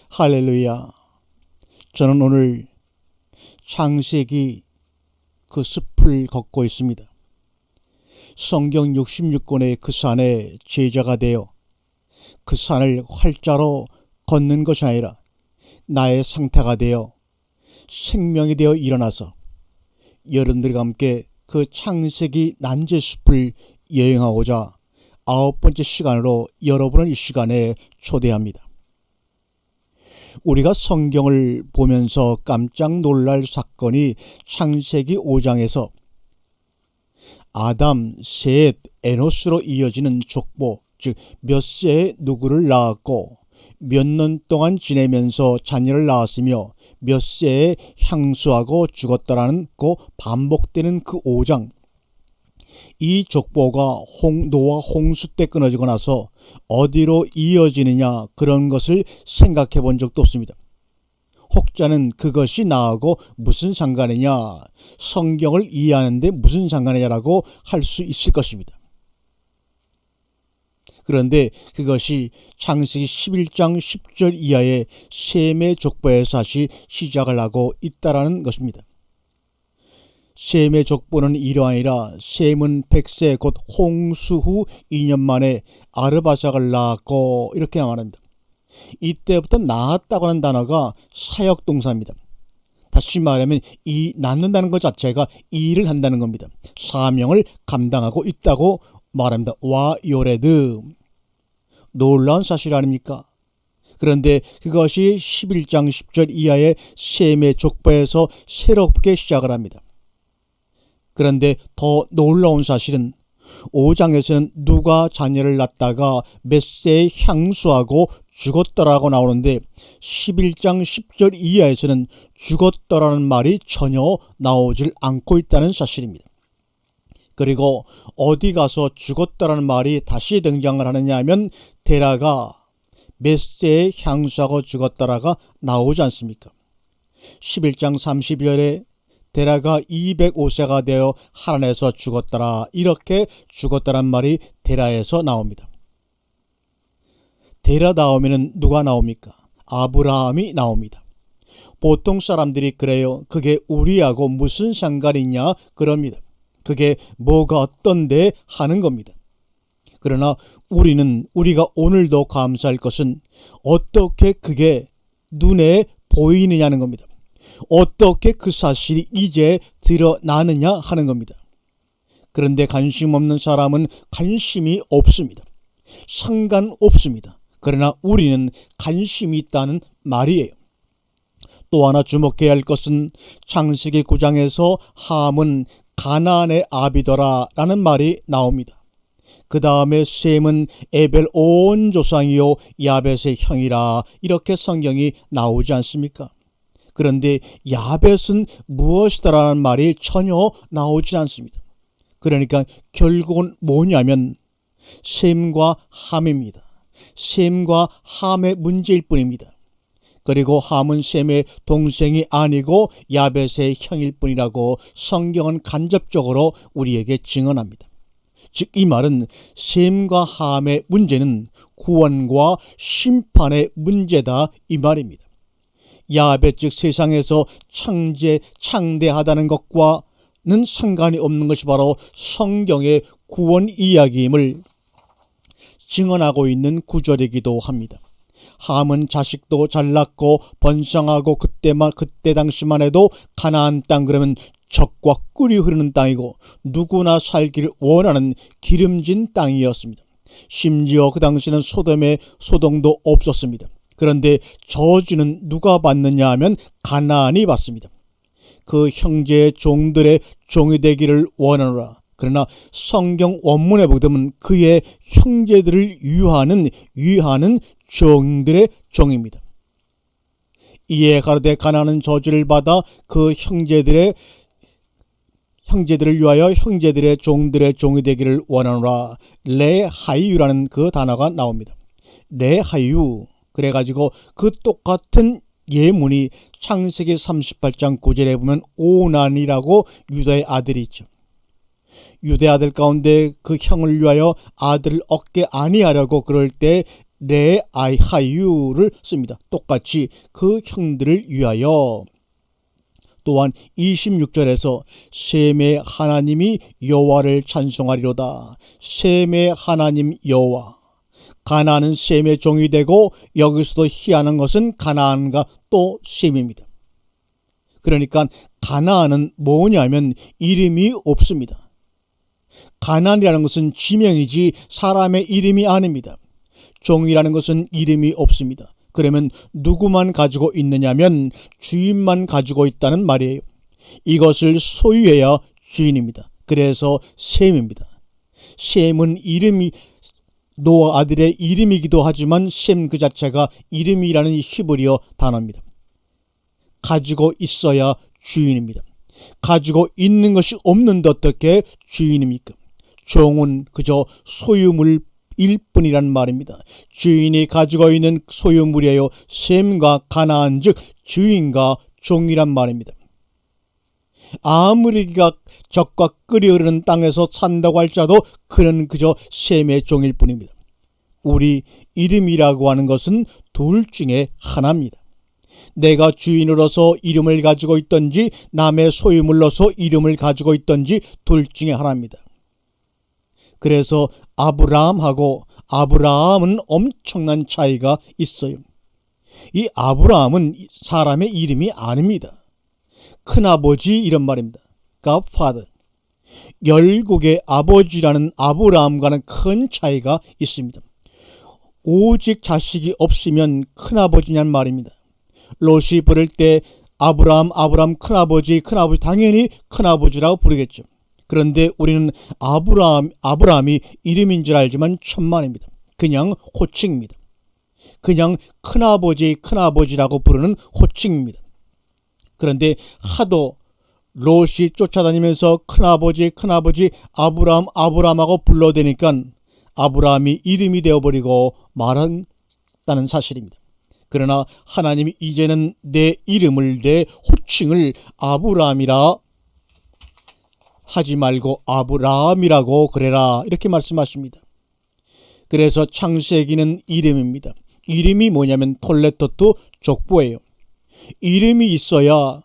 할렐루야. 저는 오늘 창세기 그 숲을 걷고 있습니다. 성경 66권의 그 산에 제자가 되어 그 산을 활자로 걷는 것이 아니라 나의 상태가 되어 생명이 되어 일어나서 여러분들과 함께 그 창세기 난제숲을 여행하고자 9번째 시간으로 여러분을 이 시간에 초대합니다. 우리가 성경을 보면서 깜짝 놀랄 사건이 창세기 5장에서 아담, 셋, 에노스로 이어지는 족보, 즉 몇 세에 누구를 낳았고 몇 년 동안 지내면서 자녀를 낳았으며 몇 세에 향수하고 죽었다라는 그 반복되는 그 5장, 이 족보가 노아 홍수 때 끊어지고 나서 어디로 이어지느냐 그런 것을 생각해 본 적도 없습니다. 혹자는 그것이 나하고 무슨 상관이냐, 성경을 이해하는데 무슨 상관이냐라고 할 수 있을 것입니다. 그런데 그것이 창세기 11장 10절 이하의 셈의 족보에서 다시 시작을 하고 있다라는 것입니다. 셈의 족보는 이러하니라. 셈은 100세 곧 홍수 후 2년 만에 아르바삭을 낳았고, 이렇게 말합니다. 이때부터 낳았다고 하는 단어가 사역동사입니다. 다시 말하면 이 낳는다는 것 자체가 일을 한다는 겁니다. 사명을 감당하고 있다고 말합니다. 와 요레드. 놀라운 사실 아닙니까? 그런데 그것이 11장 10절 이하의 셈의 족보에서 새롭게 시작을 합니다. 그런데 더 놀라운 사실은 5장에서는 누가 자녀를 낳다가 몇 세에 향수하고 죽었더라고 나오는데 11장 10절 이하에서는 죽었더라는 말이 전혀 나오질 않고 있다는 사실입니다. 그리고 어디 가서 죽었더라는 말이 다시 등장을 하느냐 하면 데라가 몇 세에 향수하고 죽었더라가 나오지 않습니까? 11장 30절에 데라가 205세가 되어 하란에서 죽었더라, 이렇게 죽었더란 말이 데라에서 나옵니다. 데라 다음에는 누가 나옵니까? 아브라함이 나옵니다. 보통 사람들이 그래요. 그게 우리하고 무슨 상관이냐 그럽니다. 그게 뭐가 어떤데 하는 겁니다. 그러나 우리가 오늘도 감사할 것은 어떻게 그게 눈에 보이느냐는 겁니다. 어떻게 그 사실이 이제 드러나느냐 하는 겁니다. 그런데 관심 없는 사람은 관심이 없습니다. 상관없습니다. 그러나 우리는 관심이 있다는 말이에요. 또 하나 주목해야 할 것은 창세기 9장에서 함은 가나안의 아비더라 라는 말이 나옵니다. 그 다음에 셈은 에벨 온 조상이요 야벳의 형이라, 이렇게 성경이 나오지 않습니까? 그런데 야벳은 무엇이다라는 말이 전혀 나오지 않습니다. 그러니까 결국은 뭐냐면 셈과 함입니다. 셈과 함의 문제일 뿐입니다. 그리고 함은 셈의 동생이 아니고 야벳의 형일 뿐이라고 성경은 간접적으로 우리에게 증언합니다. 즉 이 말은 셈과 함의 문제는 구원과 심판의 문제다 이 말입니다. 야벳 즉 세상에서 창대하다는 것과는 상관이 없는 것이 바로 성경의 구원 이야기임을 증언하고 있는 구절이기도 합니다. 함은 자식도 잘 낳고 번성하고 그때 당시만 해도 가나안 땅 그러면 젖과 꿀이 흐르는 땅이고 누구나 살기를 원하는 기름진 땅이었습니다. 심지어 그 당시는 소동도 없었습니다. 그런데 저주는 누가 받느냐 하면 가나안이 받습니다. 그 형제의 종들의 종이 되기를 원하노라. 그러나 성경 원문에 보면 그의 형제들을 위하는 종들의 종입니다. 이에 가로되 가나안은 저주를 받아 그 형제들을 위하여 형제들의 종들의 종이 되기를 원하노라. 레하이유라는 그 단어가 나옵니다. 레하이유. 그래가지고 그 똑같은 예문이 창세기 38장 9절에 보면 오난이라고 유다의 아들이 있죠. 유대 아들 가운데 그 형을 위하여 아들을 얻게 아니하려고 그럴 때 레아이하유를 씁니다. 똑같이 그 형들을 위하여. 또한 26절에서 셈의 하나님이 여호와를 찬송하리로다. 셈의 하나님 여호와. 가나안은 셈의 종이 되고 여기서도 희한한 것은 가나안과 또 셈입니다. 그러니까 가나안은 뭐냐면 이름이 없습니다. 가나안이라는 것은 지명이지 사람의 이름이 아닙니다. 종이라는 것은 이름이 없습니다. 그러면 누구만 가지고 있느냐면 주인만 가지고 있다는 말이에요. 이것을 소유해야 주인입니다. 그래서 셈입니다. 셈은 이름이 노아 아들의 이름이기도 하지만 셈 그 자체가 이름이라는 히브리어 단어입니다. 가지고 있어야 주인입니다. 가지고 있는 것이 없는데 어떻게 주인입니까? 종은 그저 소유물일 뿐이란 말입니다. 주인이 가지고 있는 소유물이에요. 셈과 가나안 즉 주인과 종이란 말입니다. 아무리 그가 적과 끓이 흐르는 땅에서 산다고 할지라도 그는 그저 셈의 종일 뿐입니다. 우리 이름이라고 하는 것은 둘 중에 하나입니다. 내가 주인으로서 이름을 가지고 있든지 남의 소유물로서 이름을 가지고 있든지 둘 중에 하나입니다. 그래서 아브라함은 엄청난 차이가 있어요. 이 아브라함은 사람의 이름이 아닙니다. 큰아버지 이런 말입니다. Godfather. 열국의 아버지라는 아브라함과는 큰 차이가 있습니다. 오직 자식이 없으면 큰아버지냐는 말입니다. 롯이 부를 때 아브라함 큰아버지 당연히 큰아버지라고 부르겠죠. 그런데 우리는 아브라함이 이름인 줄 알지만 천만입니다. 그냥 호칭입니다. 그냥 큰아버지라고 부르는 호칭입니다. 그런데 하도 롯이 쫓아다니면서 큰아버지 아브라함하고 불러대니까 아브라함이 이름이 되어버리고 말한다는 사실입니다. 그러나 하나님이 이제는 내 이름을 내 호칭을 아브라함이라 하지 말고 아브라함이라고 그래라 이렇게 말씀하십니다. 그래서 창세기는 이름입니다. 이름이 뭐냐면 톨레토트 족보예요. 이름이 있어야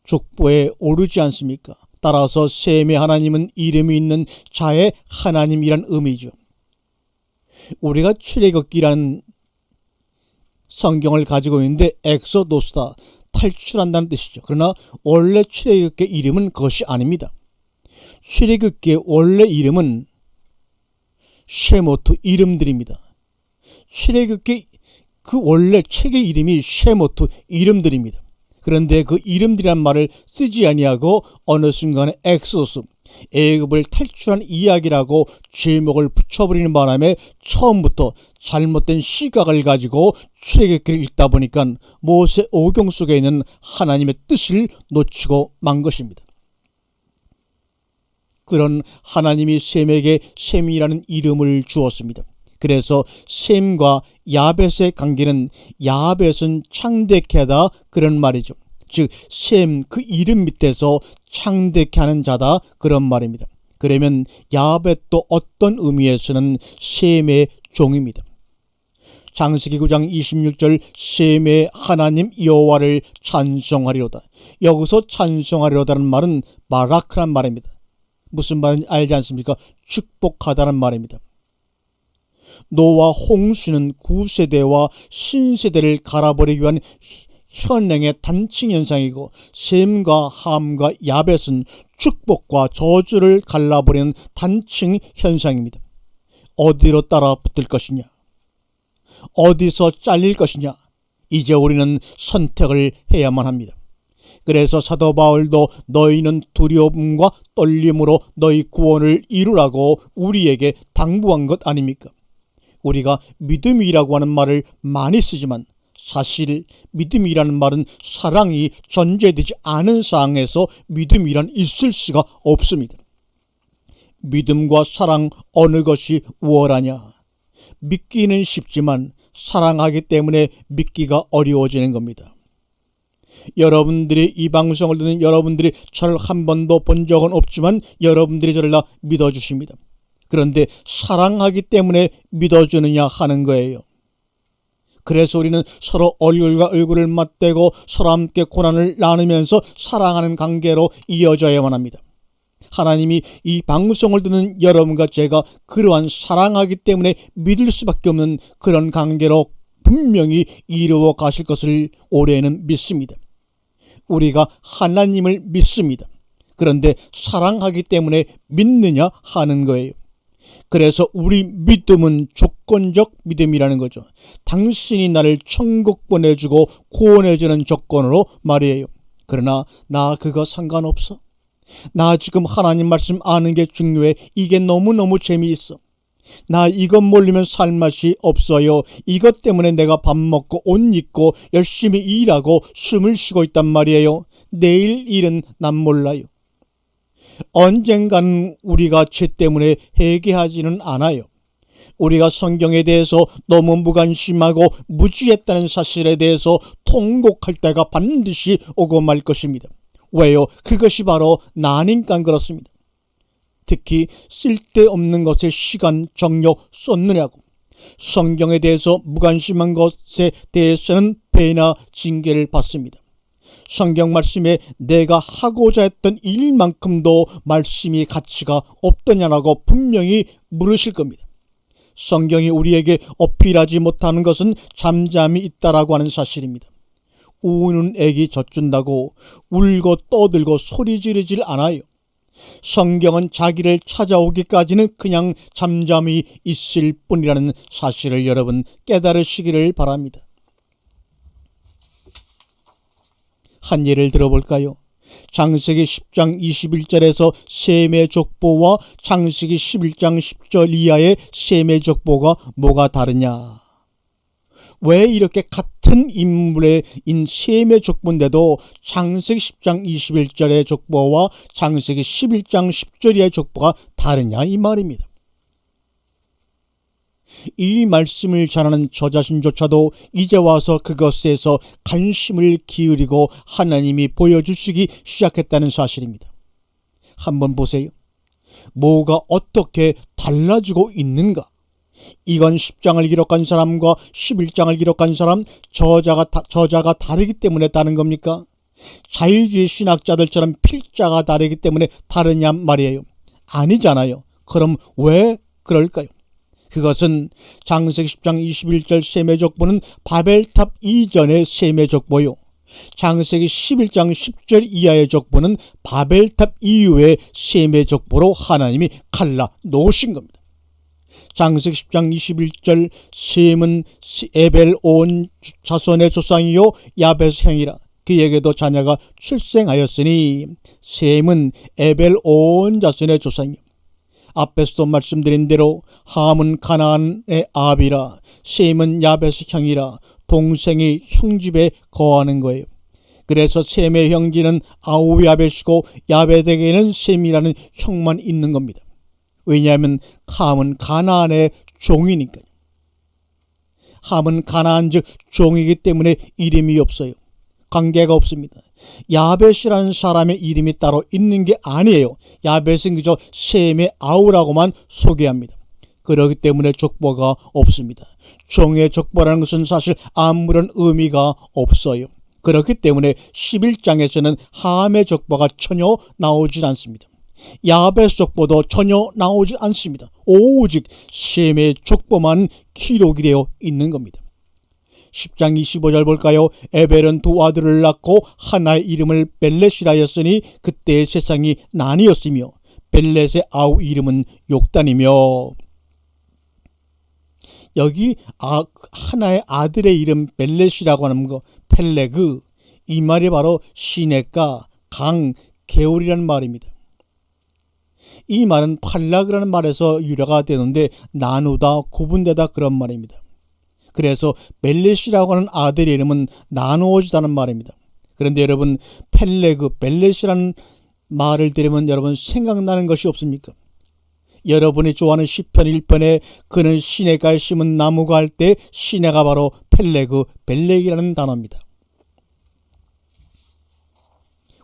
족보에 오르지 않습니까? 따라서 셈의 하나님은 이름이 있는 자의 하나님이란 의미죠. 우리가 출애굽기라는 성경을 가지고 있는데 엑소도스다, 탈출한다는 뜻이죠. 그러나 원래 출애굽기의 이름은 그것이 아닙니다. 출애굽기의 원래 이름은 쉐모트 이름들입니다. 출애굽기 그 원래 책의 이름이 쉐모트 이름들입니다. 그런데 그 이름들이란 말을 쓰지 아니하고 어느 순간에 엑소스 애굽을 탈출한 이야기라고 제목을 붙여버리는 바람에 처음부터 잘못된 시각을 가지고 출애굽기를 읽다 보니까 모세 오경 속에 있는 하나님의 뜻을 놓치고 만 것입니다. 그런 하나님이 셈에게 셈이라는 이름을 주었습니다. 그래서 셈과 야벳의 관계는 야벳은 창대케 하다 그런 말이죠. 즉 셈 그 이름 밑에서 창대케 하는 자다 그런 말입니다. 그러면 야벳도 어떤 의미에서는 셈의 종입니다. 창세기 9장 26절 셈의 하나님 여호와를 찬송하리로다. 여기서 찬송하리로다는 말은 바라크란 말입니다. 무슨 말인지 알지 않습니까? 축복하다는 말입니다. 노아 홍수는 구세대와 신세대를 갈아버리기 위한 현행의 단층 현상이고 셈과 함과 야벳은 축복과 저주를 갈라버리는 단층 현상입니다. 어디로 따라 붙을 것이냐? 어디서 잘릴 것이냐? 이제 우리는 선택을 해야만 합니다. 그래서 사도 바울도 너희는 두려움과 떨림으로 너희 구원을 이루라고 우리에게 당부한 것 아닙니까? 우리가 믿음이라고 하는 말을 많이 쓰지만 사실 믿음이라는 말은 사랑이 전제되지 않은 상황에서 믿음이란 있을 수가 없습니다. 믿음과 사랑 어느 것이 우월하냐? 믿기는 쉽지만 사랑하기 때문에 믿기가 어려워지는 겁니다. 여러분들이 이 방송을 듣는 여러분들이 저를 한 번도 본 적은 없지만 여러분들이 저를 다 믿어주십니다. 그런데 사랑하기 때문에 믿어주느냐 하는 거예요. 그래서 우리는 서로 얼굴과 얼굴을 맞대고 서로 함께 고난을 나누면서 사랑하는 관계로 이어져야만 합니다. 하나님이 이 방송을 듣는 여러분과 제가 그러한 사랑하기 때문에 믿을 수밖에 없는 그런 관계로 분명히 이루어 가실 것을 올해는 믿습니다. 우리가 하나님을 믿습니다. 그런데 사랑하기 때문에 믿느냐 하는 거예요. 그래서 우리 믿음은 조건적 믿음이라는 거죠. 당신이 나를 천국 보내주고 구원해주는 조건으로 말이에요. 그러나 나 그거 상관없어. 나 지금 하나님 말씀 아는 게 중요해. 이게 너무너무 재미있어. 나 이것 모르면 살 맛이 없어요. 이것 때문에 내가 밥 먹고 옷 입고 열심히 일하고 숨을 쉬고 있단 말이에요. 내일 일은 난 몰라요. 언젠가는 우리가 죄 때문에 회개하지는 않아요. 우리가 성경에 대해서 너무 무관심하고 무지했다는 사실에 대해서 통곡할 때가 반드시 오고 말 것입니다. 왜요? 그것이 바로 나니까 그렇습니다. 특히 쓸데없는 것에 시간, 정력 쏟느냐고 성경에 대해서 무관심한 것에 대해서는 배나 징계를 받습니다. 성경 말씀에 내가 하고자 했던 일만큼도 말씀이 가치가 없더냐라고 분명히 물으실 겁니다. 성경이 우리에게 어필하지 못하는 것은 잠잠히 있다라고 하는 사실입니다. 우는 애기 젖준다고 울고 떠들고 소리 지르질 않아요. 성경은 자기를 찾아오기까지는 그냥 잠잠히 있을 뿐이라는 사실을 여러분 깨달으시기를 바랍니다. 한 예를 들어볼까요? 창세기 10장 21절에서 셈의 족보와 창세기 11장 10절 이하의 셈의 족보가 뭐가 다르냐? 왜 이렇게 같은 인물의 셈의 족보인데도 창세기 10장 21절의 족보와 창세기 11장 10절 이하의 족보가 다르냐 이 말입니다. 이 말씀을 전하는 저 자신조차도 이제 와서 그것에서 관심을 기울이고 하나님이 보여주시기 시작했다는 사실입니다. 한번 보세요. 뭐가 어떻게 달라지고 있는가? 이건 10장을 기록한 사람과 11장을 기록한 사람 저자가 다르기 때문에 다른 겁니까? 자유주의 신학자들처럼 필자가 다르기 때문에 다르냐 말이에요. 아니잖아요. 그럼 왜 그럴까요? 그것은 창세기 10장 21절 셈의 족보는 바벨탑 이전의 셈의 족보요. 창세기 11장 10절 이하의 족보는 바벨탑 이후의 셈의 족보로 하나님이 갈라 놓으신 겁니다. 창세기 10장 21절 셈은 에벨 온 자손의 조상이요 야벳의 형이라. 그에게도 자녀가 출생하였으니 셈은 에벨 온 자손의 조상이요. 앞에서도 말씀드린 대로 함은 가나안의 아비라, 셈은 야벳의 형이라. 동생이 형 집에 거하는 거예요. 그래서 셈의 형제는 아우야벳이고 야벳에게는 셈이라는 형만 있는 겁니다. 왜냐하면 함은 가나안의 종이니까요. 함은 가나안 즉 종이기 때문에 이름이 없어요. 관계가 없습니다. 야벳이라는 사람의 이름이 따로 있는 게 아니에요. 야벳은 그저 셈의 아우라고만 소개합니다. 그렇기 때문에 족보가 없습니다. 종의 족보라는 것은 사실 아무런 의미가 없어요. 그렇기 때문에 11장에서는 함의 족보가 전혀 나오지 않습니다. 야벳 족보도 전혀 나오지 않습니다. 오직 셈의 족보만 기록이 되어 있는 겁니다. 10장 25절 볼까요? 에벨은 두 아들을 낳고 하나의 이름을 벨렛이라 하였으니 그때의 세상이 나뉘었으며 벨렛의 아우 이름은 욕단이며. 여기 하나의 아들의 이름 벨렛이라고 하는 거 펠레그, 이 말이 바로 시냇가, 강, 개울이라는 말입니다. 이 말은 팔락이라는 말에서 유래가 되는데 나누다, 구분되다 그런 말입니다. 그래서 벨렛이라고 하는 아들의 이름은 나누어지다는 말입니다. 그런데 여러분 펠레그, 벨렛이라는 말을 들으면 여러분 생각나는 것이 없습니까? 여러분이 좋아하는 시편 1편에 그는 시냇가에 심은 나무가 할 때 시내가 바로 펠레그, 벨렉이라는 단어입니다.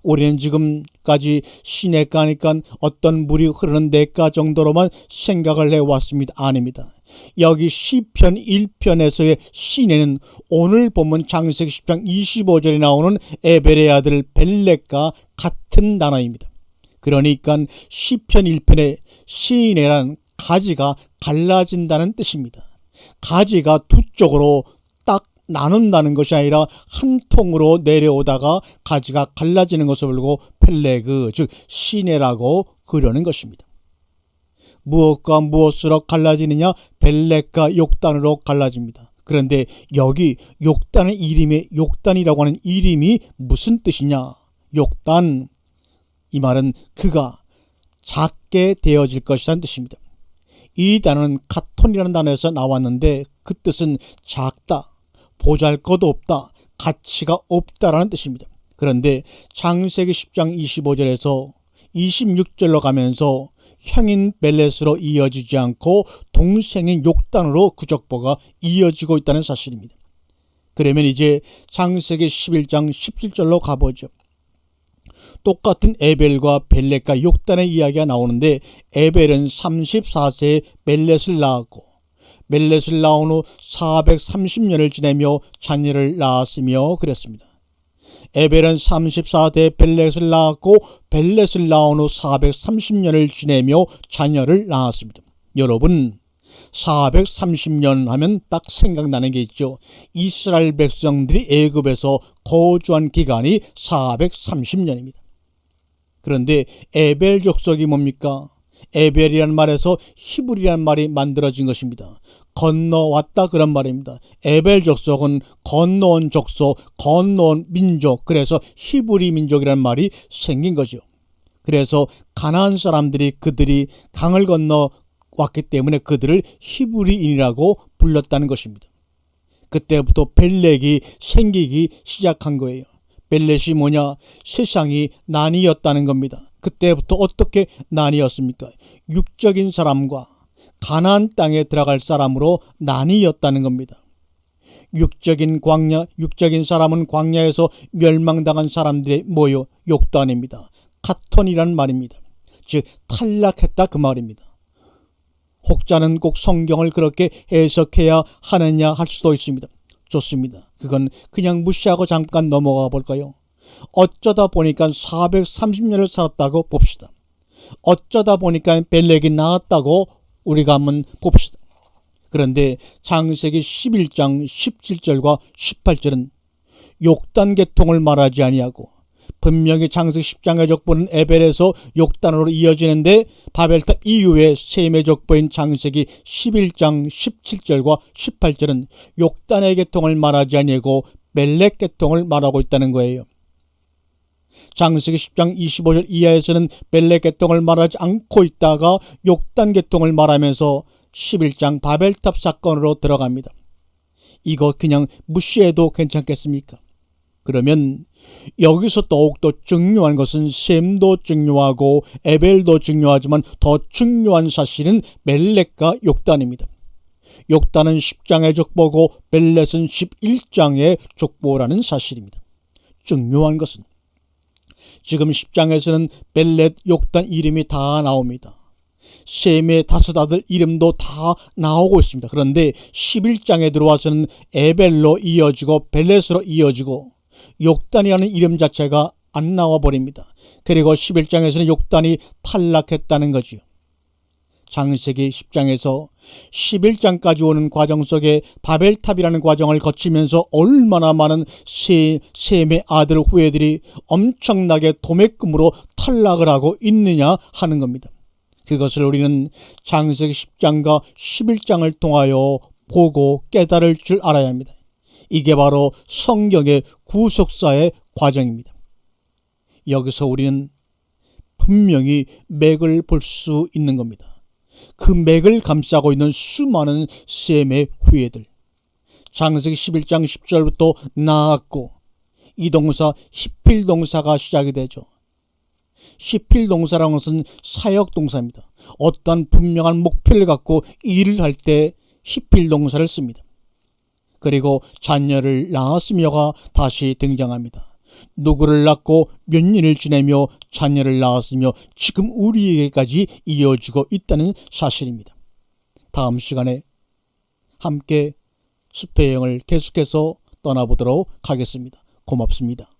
우리는 지금까지 시냇가니까 어떤 물이 흐르는 냇가 정도로만 생각을 해왔습니다. 아닙니다. 여기 시편 1편에서의 시내는 오늘 본문 창세기 10장 25절에 나오는 에벨의 아들 벨렉과 같은 단어입니다. 그러니까 시편 1편의 시내란 가지가 갈라진다는 뜻입니다. 가지가 두 쪽으로 딱 나눈다는 것이 아니라 한 통으로 내려오다가 가지가 갈라지는 것을 보고 펠레그, 즉 시내라고 그러는 것입니다. 무엇과 무엇으로 갈라지느냐? 벨렉과 욕단으로 갈라집니다. 그런데 여기 욕단의 이름에 욕단이라고 하는 이름이 무슨 뜻이냐? 욕단, 이 말은 그가 작게 되어질 것이라는 뜻입니다. 이 단어는 카톤이라는 단어에서 나왔는데 그 뜻은 작다, 보잘것없다, 가치가 없다라는 뜻입니다. 그런데 창세기 10장 25절에서 26절로 가면서 형인 벨렛으로 이어지지 않고 동생인 욕단으로 그 족보가 이어지고 있다는 사실입니다. 그러면 이제 창세기 11장 17절로 가보죠. 똑같은 에벨과 벨렛과 욕단의 이야기가 나오는데 에벨은 34세에 벨렛을 낳았고 벨렛을 낳은 후 430년을 지내며 자녀를 낳았으며 그랬습니다. 에벨은 34세에 벨렛을 낳았고 벨렛을 낳은 후 430년을 지내며 자녀를 낳았습니다. 여러분 430년 하면 딱 생각나는 게 있죠. 이스라엘 백성들이 애굽에서 거주한 기간이 430년입니다. 그런데 에벨 족속이 뭡니까? 에벨이라는 말에서 히브리라는 말이 만들어진 것입니다. 건너왔다 그런 말입니다. 에벨 족속은 건너온 족속, 건너온 민족, 그래서 히브리 민족이라는 말이 생긴 거죠. 그래서 가나안 사람들이 그들이 강을 건너 왔기 때문에 그들을 히브리인이라고 불렀다는 것입니다. 그때부터 벨렉이 생기기 시작한 거예요. 벨렛이 뭐냐? 세상이 나뉘었다는 겁니다. 그때부터 어떻게 나뉘었습니까? 육적인 사람과 가나안 땅에 들어갈 사람으로 나뉘었다는 겁니다. 육적인 사람은 광야에서 멸망당한 사람들의 모여 욕단입니다. 카톤이란 말입니다. 즉 탈락했다 그 말입니다. 혹자는 꼭 성경을 그렇게 해석해야 하느냐 할 수도 있습니다. 좋습니다. 그건 그냥 무시하고 잠깐 넘어가 볼까요? 어쩌다 보니까 430년을 살았다고 봅시다. 어쩌다 보니까 벨렉이 나았다고 우리가 한번 봅시다. 그런데 창세기 11장 17절과 18절은 욕단 계통을 말하지 아니하고 분명히 창세기 10장의 족보는 에벨에서 욕단으로 이어지는데 바벨탑 이후에 셈의 족보인 창세기 11장 17절과 18절은 욕단의 계통을 말하지 아니하고 벨렉 계통을 말하고 있다는 거예요. 창세기 10장 25절 이하에서는 벨렉 계통을 말하지 않고 있다가 욕단 계통을 말하면서 11장 바벨탑 사건으로 들어갑니다. 이거 그냥 무시해도 괜찮겠습니까? 그러면 여기서 더욱더 중요한 것은 셈도 중요하고 에벨도 중요하지만 더 중요한 사실은 벨렉과 욕단입니다. 욕단은 10장의 족보고 벨렛은 11장의 족보라는 사실입니다. 중요한 것은 지금 10장에서는 벨렛, 욕단 이름이 다 나옵니다. 셈의 다섯 아들 이름도 다 나오고 있습니다. 그런데 11장에 들어와서는 에벨로 이어지고 벨렛으로 이어지고 욕단이라는 이름 자체가 안 나와 버립니다. 그리고 11장에서는 욕단이 탈락했다는 거지요. 창세기 10장에서 11장까지 오는 과정 속에 바벨탑이라는 과정을 거치면서 얼마나 많은 셈의 아들 후예들이 엄청나게 도매금으로 탈락을 하고 있느냐 하는 겁니다. 그것을 우리는 창세기 10장과 11장을 통하여 보고 깨달을 줄 알아야 합니다. 이게 바로 성경의 구속사의 과정입니다. 여기서 우리는 분명히 맥을 볼 수 있는 겁니다. 그 맥을 감싸고 있는 수많은 셈의 후예들. 창세기 11장 10절부터 나았고 이 동사 히필 동사가 시작이 되죠. 히필 동사라는 것은 사역 동사입니다. 어떤 분명한 목표를 갖고 일을 할 때 히필 동사를 씁니다. 그리고 자녀를 낳았으며가 다시 등장합니다. 누구를 낳고 몇 년을 지내며 자녀를 낳았으며 지금 우리에게까지 이어지고 있다는 사실입니다. 다음 시간에 함께 숲의 여행을 계속해서 떠나보도록 하겠습니다. 고맙습니다.